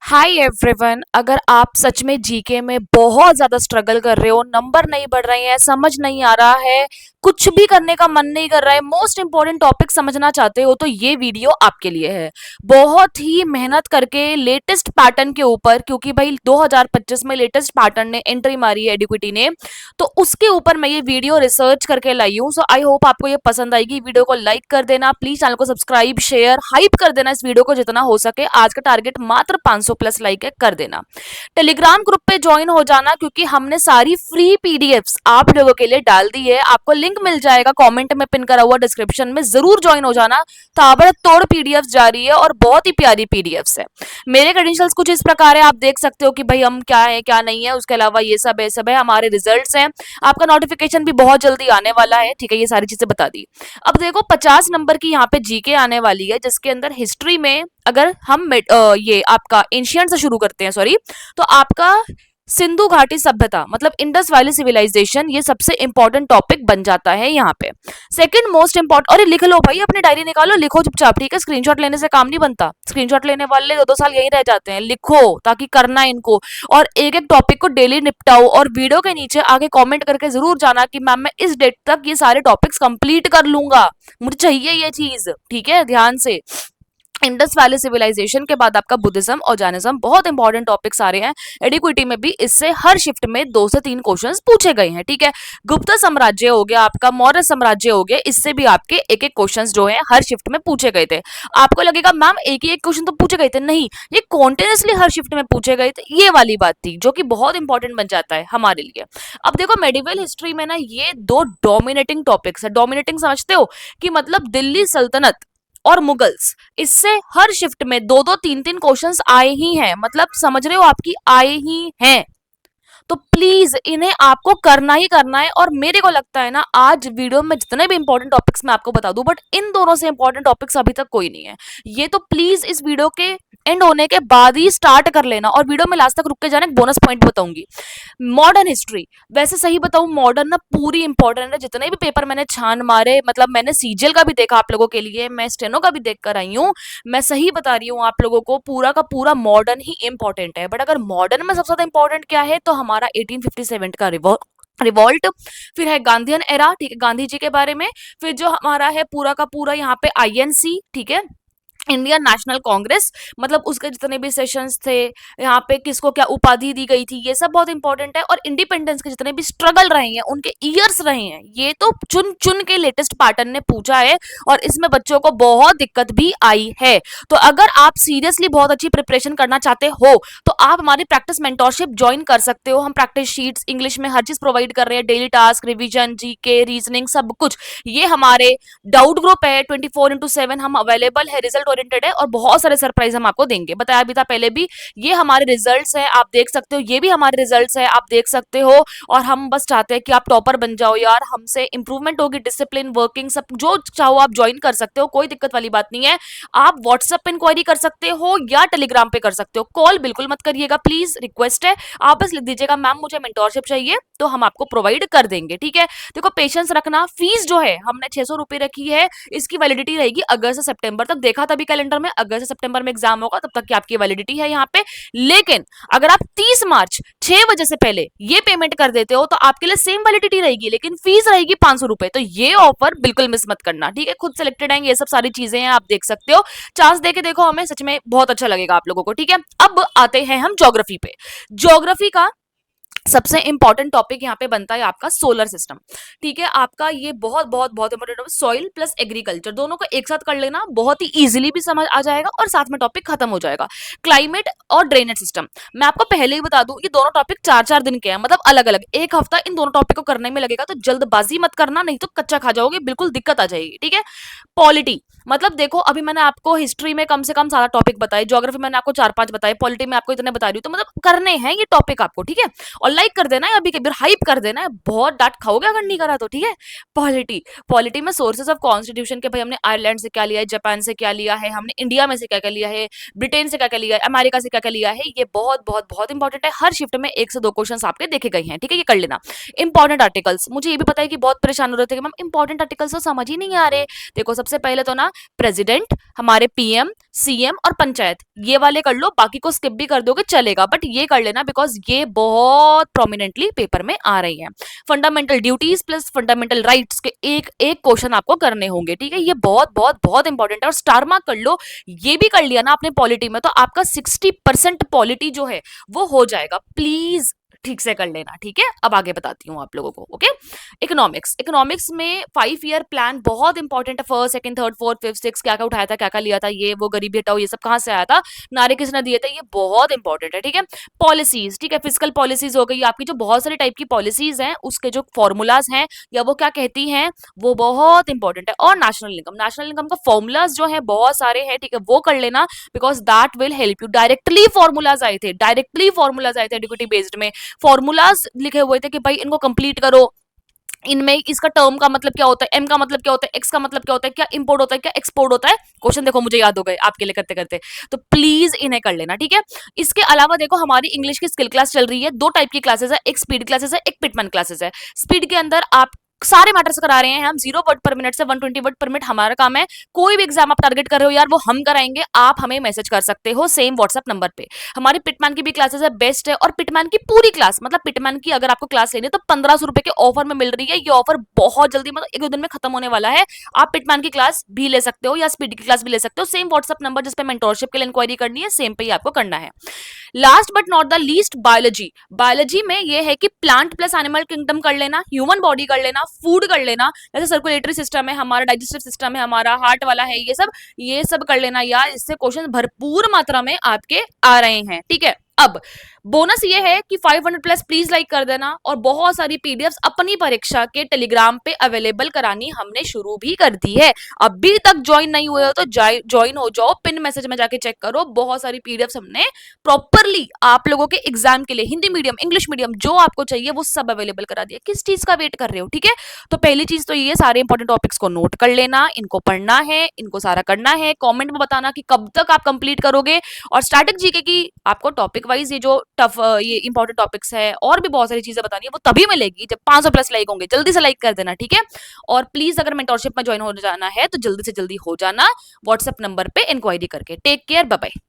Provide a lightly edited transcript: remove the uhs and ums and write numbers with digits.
Hi everyone. अगर आप सच में जीके में बहुत ज्यादा स्ट्रगल कर रहे हो, नंबर नहीं बढ़ रहे हैं, समझ नहीं आ रहा है, कुछ भी करने का मन नहीं कर रहा है, मोस्ट इंपॉर्टेंट टॉपिक समझना चाहते हो तो ये वीडियो आपके लिए है। बहुत ही मेहनत करके लेटेस्ट पैटर्न के ऊपर, क्योंकि भाई 2025 में लेटेस्ट पैटर्न ने एंट्री मारी है एडिक्विटी ने, तो उसके ऊपर मैं ये वीडियो रिसर्च करके लाई हूँ। सो आई होप आपको ये पसंद आएगी। वीडियो को लाइक कर देना प्लीज, चैनल को सब्सक्राइब शेयर हाइप कर देना इस वीडियो को जितना हो सके। आज का टारगेट मात्र 500 प्लस लाइक है, कर देना। टेलीग्राम ग्रुप पे ज्वाइन हो जाना, क्योंकि हमने सारी फ्री पीडीएफ्स आप लोगों के लिए डाल दी है। आपको लिंक मिल जाएगा कमेंट में पिन करा हुआ डिस्क्रिप्शन में, जरूर ज्वाइन हो जाना। ताबड़तोड़ पीडीएफ जारी है और बहुत ही प्यारी पीडीएफ्स है। मेरे क्रेडेंशियल्स कुछ इस प्रकार है, आप देख सकते हो कि भाई हम क्या है क्या नहीं है। उसके अलावा ये सब है हमारे रिजल्ट्स हैं। आपका नोटिफिकेशन भी बहुत जल्दी आने वाला है, ठीक है। ये सारी चीजें बता दी। अब देखो 50 नंबर की यहाँ पे जीके आने वाली है, जिसके अंदर हिस्ट्री में अगर हम ये आपका एंशियंट से शुरू करते हैं, सॉरी, तो आपका सिंधु घाटी सभ्यता मतलब इंडस वैली सिविलाइजेशन, ये सबसे इंपॉर्टेंट टॉपिक बन जाता है यहाँ पे। सेकंड मोस्ट इंपॉर्टेंट, अरे लिख लो भाई, अपनी डायरी निकालो, लिखो चुपचाप, ठीक है। स्क्रीनशॉट लेने से काम नहीं बनता। स्क्रीनशॉट लेने वाले 2-2 साल यहीं रह जाते हैं। लिखो ताकि करना है इनको, और एक एक टॉपिक को डेली निपटाओ। और वीडियो के नीचे आगे कमेंट करके जरूर जाना कि मैम मैं इस डेट तक ये सारे टॉपिक्स कंप्लीट कर लूंगा, मुझे चाहिए ये चीज, ठीक है। ध्यान से। इंडस वैली सिविलाइजेशन के बाद आपका बुद्धिज्म और जैनिज्म, बहुत इंपॉर्टेंट टॉपिक्स आ रहे हैं। एडिक्विटी में भी इससे हर शिफ्ट में 2 से 3 क्वेश्चंस पूछे गए हैं, ठीक है। गुप्त साम्राज्य हो गया, आपका मौर्य साम्राज्य हो गया, इससे भी आपके एक एक क्वेश्चंस जो है हर शिफ्ट में पूछे गए थे। आपको लगेगा मैम एक ही एक क्वेश्चन तो पूछे गए थे, नहीं, ये कॉन्टिन्यूसली हर शिफ्ट में पूछे गए थे। ये वाली बात थी जो कि बहुत इंपॉर्टेंट बन जाता है हमारे लिए। अब देखो मेडिवल हिस्ट्री में ना ये दो डोमिनेटिंग टॉपिक्स है। डोमिनेटिंग समझते हो कि मतलब दिल्ली सल्तनत और मुगल्स, इससे हर शिफ्ट में 2-2 3-3 क्वेश्चंस आए ही हैं। मतलब समझ रहे हो, आपकी आए ही हैं। तो प्लीज इन्हें आपको करना ही करना है। और मेरे को लगता है ना, आज वीडियो में जितने भी इंपॉर्टेंट टॉपिक्स मैं आपको बता दूं, बट इन दोनों से इंपॉर्टेंट टॉपिक्स अभी तक कोई नहीं है। ये तो प्लीज इस वीडियो के एंड होने के बाद ही स्टार्ट कर लेना, और वीडियो में लास्ट तक रुक के जाना। एक बोनस पॉइंट बताऊंगी, मॉडर्न हिस्ट्री। वैसे सही बताऊं, मॉडर्न ना पूरी इंपॉर्टेंट है। जितने भी पेपर मैंने छान मारे, मतलब मैंने सीजीएल का भी देखा आप लोगों के लिए, मैं स्टेनो का भी देख कर आई हूँ। मैं सही बता रही हूँ आप लोगों को, पूरा का पूरा मॉडर्न ही इंपॉर्टेंट है। बट अगर मॉडर्न में सबसे ज्यादा इंपॉर्टेंट क्या है, तो हमारा 1857 का रिवॉल्ट, फिर है गांधीयन एरा, ठीक है, गांधी जी के बारे में। फिर जो हमारा है पूरा का पूरा यहाँ पे आईएनसी, ठीक है, इंडियन नेशनल कांग्रेस, मतलब उसके जितने भी सेशंस थे, यहाँ पे किसको क्या उपाधि दी गई थी, ये सब बहुत इंपॉर्टेंट है। और इंडिपेंडेंस के जितने भी स्ट्रगल रहे हैं, उनके ईयर्स रहे हैं, ये तो चुन चुन के लेटेस्ट पैटर्न ने पूछा है। और इसमें बच्चों को बहुत दिक्कत भी आई है। तो अगर आप सीरियसली बहुत अच्छी प्रिपरेशन करना चाहते हो, तो आप हमारी प्रैक्टिस मेंटोरशिप ज्वाइन कर सकते हो। हम प्रैक्टिस शीट्स इंग्लिश में हर चीज प्रोवाइड कर रहे हैं, daily task, revision, GK, reasoning, सब कुछ। ये हमारे डाउट ग्रुप है 24/7, हम अवेलेबल है, रिजल्ट ओरिएंटेड है, और बहुत सारे सरप्राइज हम आपको देंगे। बताया भी था पहले भी, ये हमारे रिजल्ट्स हैं, आप देख सकते हो। ये भी हमारे रिजल्ट्स हैं, आप देख सकते हो। और हम बस चाहते हैं कि आप टॉपर बन जाओ यार, हमसे इंप्रूवमेंट होगी, डिसिप्लिन, वर्किंग, सब जो चाहो आप ज्वाइन कर सकते हो, कोई दिक्कत वाली बात नहीं है। आप व्हाट्सएप पे इंक्वायरी कर सकते हो या टेलीग्राम पे कर सकते हो। कॉल बिल्कुल मत करिएगा प्लीज, रिक्वेस्ट है। आप बस लिख दीजिएगा मैम मुझे मेंटोरशिप चाहिए, तो हम आपको प्रोवाइड कर देंगे, ठीक है। देखो पेशेंस रखना। फीस जो है हमने 600 रुपए रखी है, इसकी वैलिडिटी रहेगी अगस्त से सितंबर तक। देखा तभी कैलेंडर में अगस्त से सितंबर में एग्जाम होगा, तब तक की आपकी वैलिडिटी है यहाँ पे। लेकिन अगर आप 30 मार्च 6 बजे से पहले ये पेमेंट कर देते हो, तो आपके लिए सेम वैलिडिटी रहेगी, लेकिन फीस रहेगी 500 रुपए। तो ये ऑफर बिल्कुल मिस मत करना, ठीक है। खुद सिलेक्टेड है, ये सब सारी चीजें हैं, आप देख सकते हो। चांस देके देखो, हमें सच में बहुत अच्छा लगेगा आप लोगों को, ठीक है। अब आते हैं हम ज्योग्राफी पे। ज्योग्राफी का सबसे इंपॉर्टेंट टॉपिक यहाँ पे बनता है आपका सोलर सिस्टम, ठीक है। आपका ये बहुत बहुत बहुत इंपॉर्टेंट है। सॉइल प्लस एग्रीकल्चर दोनों को एक साथ कर लेना, बहुत ही इजीली भी समझ आ जाएगा और साथ में टॉपिक खत्म हो जाएगा। क्लाइमेट और ड्रेनेज सिस्टम, मैं आपको पहले ही बता दूं, ये दोनों टॉपिक 4-4 दिन के हैं, मतलब अलग अलग। एक हफ्ता इन दोनों टॉपिक को करने में लगेगा, तो जल्दबाजी मत करना, नहीं तो कच्चा खा जाओगे, बिल्कुल दिक्कत आ जाएगी, ठीक है। पॉलिटी, मतलब देखो अभी मैंने आपको हिस्ट्री में कम से कम 7 टॉपिक बताए, ज्योग्राफी मैंने आपको 4-5 बताए, पॉलिटी में आपको इतने बता रही हूँ, तो मतलब करने हैं ये टॉपिक आपको, ठीक है। और लाइक कर देना है, अभी के हाइप कर देना है, बहुत डांट खाओगे अगर नहीं करा तो, ठीक है। पॉलिटी, पॉलिटी में सोर्सेज ऑफ कॉन्स्टिट्यूशन के, भाई हमने आयरलैंड से क्या लिया है, जापान से क्या लिया है, हमने इंडिया में से क्या क्या लिया है, ब्रिटेन से क्या क्या लिया है, अमेरिका से क्या क्या लिया है। ये बहुत बहुत बहुत इंपॉर्टेंट है। हर शिफ्ट में 1 से 2 क्वेश्चन आपके देखे गए हैं, ठीक है, ये कर लेना। इंपॉर्टेंट आर्टिकल्स, मुझे ये भी पता है कि बहुत परेशान हो रहे थे कि मैम इंपॉर्टेंट आर्टिकल्स तो समझ ही नहीं आ रहे। देखो सबसे पहले तो ना प्रेसिडेंट, हमारे पीएम, सीएम और पंचायत, ये वाले कर लो, बाकी को स्किप भी कर दोगे चलेगा, बट ये कर लेना बिकॉज ये बहुत प्रोमिनेंटली पेपर में आ रही है। Fundamental duties plus fundamental rights के एक एक क्वेश्चन आपको करने होंगे, ठीक है, ये बहुत बहुत बहुत इंपॉर्टेंट है। और स्टार मार्क कर लो, ये भी कर लिया ना आपने पॉलिटी में तो आपका 60% पॉलिटी जो है वो हो जाएगा। प्लीज ठीक से कर लेना, ठीक है। अब आगे बताती हूँ आप लोगों को, ओके। इकोनॉमिक्स, इकोनॉमिक्स में 5 ईयर प्लान बहुत इंपॉर्टेंट है। First, second, third, fourth, fifth, six, क्या क्या उठाया था, क्या क्या लिया था, ये वो गरीबी हटाओ, ये सब कहाँ से आया था, नारे किसने दिए थे, ये बहुत इंपॉर्टेंट है, ठीक है। पॉलिसीज, ठीक है, फिजिकल पॉलिसीज हो गई आपकी, जो बहुत सारे टाइप की पॉलिसीज हैं उसके जो फॉर्मूलाज हैं या वो क्या कहती हैं, वो बहुत इंपॉर्टेंट है। और नेशनल इनकम, नेशनल इनकम का फॉर्मूलाज जो है बहुत सारे हैं, ठीक है, वो कर लेना because that will help you. Directly formulas आए थे, डायरेक्टली फॉर्मूलाज आए थे एडुकेटी बेस्ड में, फॉर्मूलाज लिखे हुए थे कि भाई इनको कंप्लीट करो, इनमें इसका टर्म का मतलब क्या होता है, एम का मतलब क्या होता है, एक्स का मतलब क्या होता है, क्या इंपोर्ट होता है, क्या एक्सपोर्ट होता है, क्वेश्चन देखो मुझे याद हो गए आपके लिए करते करते, तो प्लीज इन्हें कर लेना, ठीक है। इसके अलावा देखो हमारी इंग्लिश की स्किल क्लास चल रही है, दो टाइप की क्लासेस है, एक स्पीड क्लासेस है, एक पिटमैन क्लासेस है। स्पीड के अंदर आप सारे मैटर्स करा रहे हैं हम, 0 वर्ड पर मिनट से 120 वर्ड पर मिनट हमारा काम है। कोई भी एग्जाम आप टारगेट कर रहे हो यार, वो हम कराएंगे, आप हमें मैसेज कर सकते हो सेम व्हाट्सएप नंबर पे। हमारी पिटमैन की भी क्लासेस है, बेस्ट है। और पिटमैन की पूरी क्लास, मतलब पिटमैन की अगर आपको क्लास लेनी है तो 1500 रुपए के ऑफर में मिल रही है। ये ऑफर बहुत जल्दी, मतलब एक दो दिन में खत्म होने वाला है। आप पिटमैन की क्लास भी ले सकते हो या स्पीड की क्लास भी ले सकते हो, सेम व्हाट्सएप नंबर जिसपे मेंटोरशिप के लिए इंक्वायरी करनी है, सेम पे ही आपको करना है। Last but not the least, biology. Biology में ये है कि प्लांट प्लस एनिमल किंगडम कर लेना, ह्यूमन बॉडी कर लेना, फूड कर लेना, जैसे सर्कुलेटरी सिस्टम है हमारा, डाइजेस्टिव सिस्टम है हमारा, हार्ट वाला है, ये सब कर लेना यार। इससे क्वेश्चन भरपूर मात्रा में आपके आ रहे हैं, ठीक है। अब बोनस ये है कि 500 प्लस प्लीज लाइक कर देना, और बहुत सारी पीडीएफ्स अपनी परीक्षा के टेलीग्राम पे अवेलेबल करानी हमने शुरू भी कर दी है। अभी तक ज्वाइन नहीं हुए हो तो ज्वाइन हो जाओ, पिन मैसेज में जाके चेक करो, बहुत सारी पीडीएफ्स हमने प्रॉपरली आप लोगों के एग्जाम के लिए, हिंदी मीडियम, इंग्लिश मीडियम, जो आपको चाहिए वो सब अवेलेबल करा दिया। किस चीज का वेट कर रहे हो, ठीक है। तो पहली चीज तो ये, सारे इंपॉर्टेंट टॉपिक्स को नोट कर लेना, इनको पढ़ना है, इनको सारा करना है, कमेंट में बताना कि कब तक आप कंप्लीट करोगे। और स्टैटिक जीके की आपको टॉपिक वाइज ये जो टफ ये इंपॉर्टेंट टॉपिक्स है और भी बहुत सारी चीजें बतानी है, वो तभी मिलेगी जब 500 प्लस लाइक होंगे। जल्दी से लाइक कर देना, ठीक है। और प्लीज अगर मेंटोरशिप में ज्वाइन हो जाना है तो जल्दी से जल्दी हो जाना, व्हाट्सएप नंबर पे इंक्वायरी करके। Take care, bye bye.